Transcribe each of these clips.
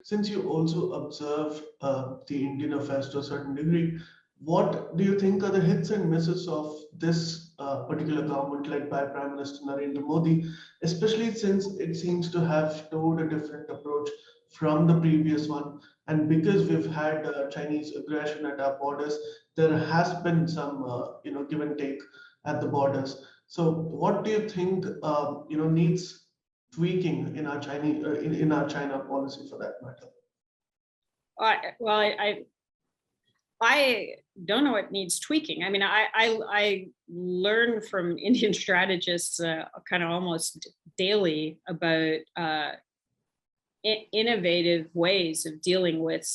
since you also observe the Indian affairs to a certain degree, what do you think are the hits and misses of this particular government led by Prime Minister Narendra Modi, especially since it seems to have towed a different approach from the previous one? And because we've had Chinese aggression at our borders, there has been some, give and take at the borders. So, what do you think, needs tweaking in our Chinese in our China policy for that matter? Well, I don't know what needs tweaking. I mean, I learn from Indian strategists kind of almost daily about innovative ways of dealing with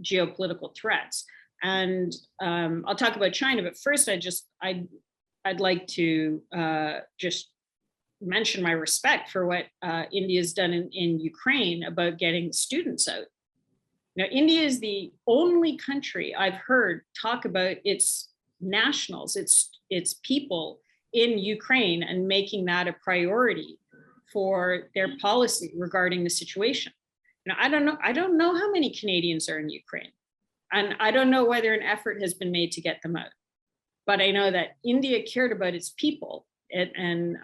geopolitical threats. And I'll talk about China, but first I'd like to just mention my respect for what India's done in Ukraine about getting students out. Now, India is the only country I've heard talk about its nationals, its people in Ukraine, and making that a priority for their policy regarding the situation. Now, I don't know how many Canadians are in Ukraine, and I don't know whether an effort has been made to get them out. But I know that India cared about its people and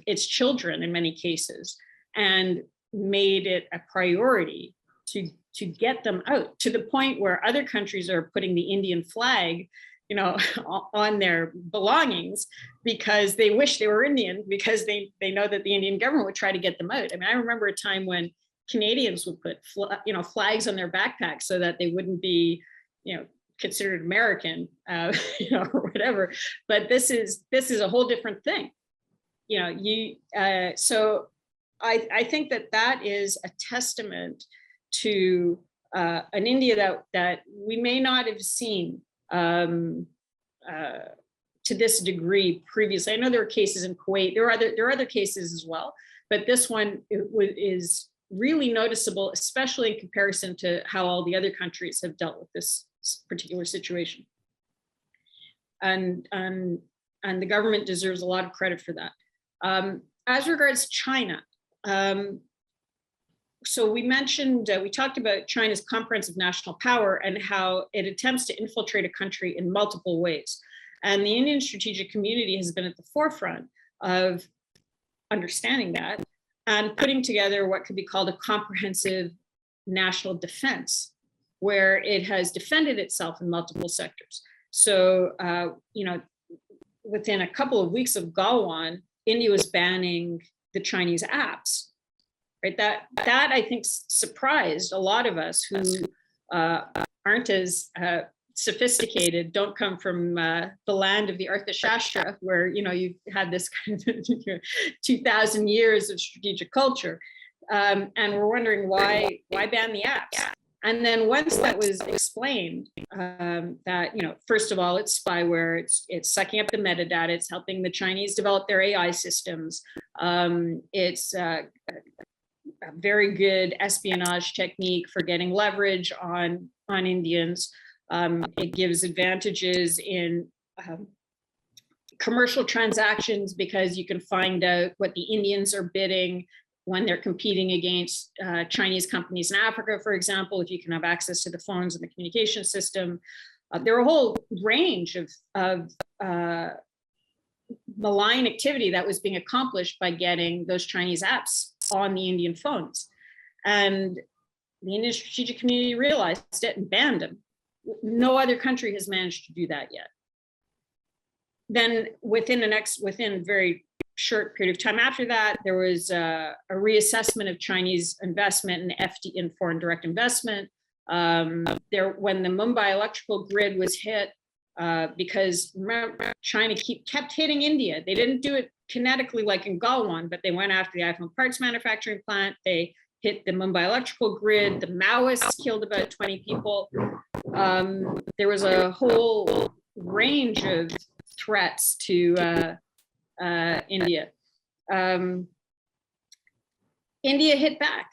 its children in many cases, and made it a priority to get them out, to the point where other countries are putting the Indian flag, on their belongings because they wish they were Indian, because they know that the Indian government would try to get them out. I mean, I remember a time when Canadians would put flags on their backpacks so that they wouldn't be, considered American, or whatever. But this is a whole different thing. So I think that is a testament to an India that we may not have seen to this degree previously. I know there are cases in Kuwait. There are other cases as well, but this one is really noticeable, especially in comparison to how all the other countries have dealt with this particular situation. And the government deserves a lot of credit for that. As regards China, so we talked about China's comprehensive national power and how it attempts to infiltrate a country in multiple ways. And the Indian strategic community has been at the forefront of understanding that and putting together what could be called a comprehensive national defense, where it has defended itself in multiple sectors. So, within a couple of weeks of Galwan, India was banning the Chinese apps. Right, that I think surprised a lot of us who aren't as sophisticated, don't come from the land of the Arthashastra, where you've had this kind of 2,000 years of strategic culture, and we're wondering why ban the apps. And then once that was explained, that first of all, it's spyware, it's sucking up the metadata, it's helping the Chinese develop their AI systems, it's a very good espionage technique for getting leverage on Indians. It gives advantages in commercial transactions because you can find out what the Indians are bidding when they're competing against Chinese companies in Africa, for example, if you can have access to the phones and the communication system. There are a whole range of malign activity that was being accomplished by getting those Chinese apps on the Indian phones. And the Indian strategic community realized it and banned them. No other country has managed to do that yet. Then within a very short period of time after that, there was a reassessment of Chinese investment in foreign direct investment. When the Mumbai electrical grid was hit, because remember, China kept hitting India. They didn't do it kinetically like in Galwan, but they went after the iPhone parts manufacturing plant. They hit the Mumbai electrical grid. The Maoists killed about 20 people. There was a whole range of threats to India. India hit back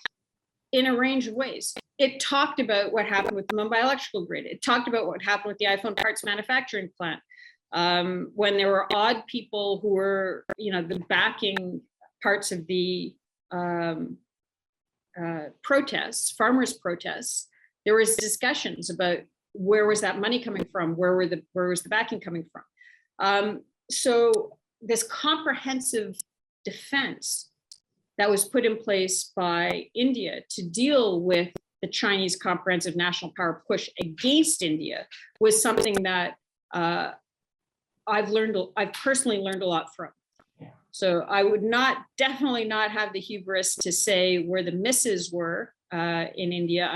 in a range of ways. It talked about what happened with the Mumbai electrical grid. It talked about what happened with the iPhone parts manufacturing plant. When there were odd people who were, the backing parts of the protests, farmers' protests, there was discussions about where was that money coming from, where was the backing coming from. So this comprehensive defense that was put in place by India to deal with the Chinese comprehensive national power push against India was something that I've personally learned a lot from. So I would definitely not have the hubris to say where the misses were in India.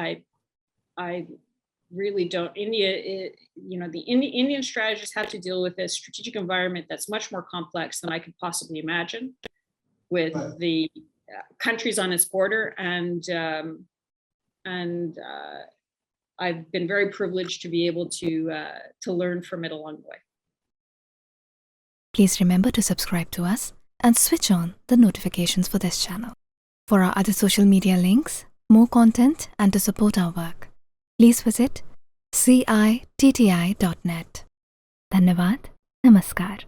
I really don't. India, the Indian strategists have to deal with a strategic environment that's much more complex than I could possibly imagine, with the countries on its border, and I've been very privileged to be able to learn from it along the way. Please remember to subscribe to us and switch on the notifications for this channel. For our other social media links, more content, and to support our work, please visit citti.net. Dhanyavad. Namaskar.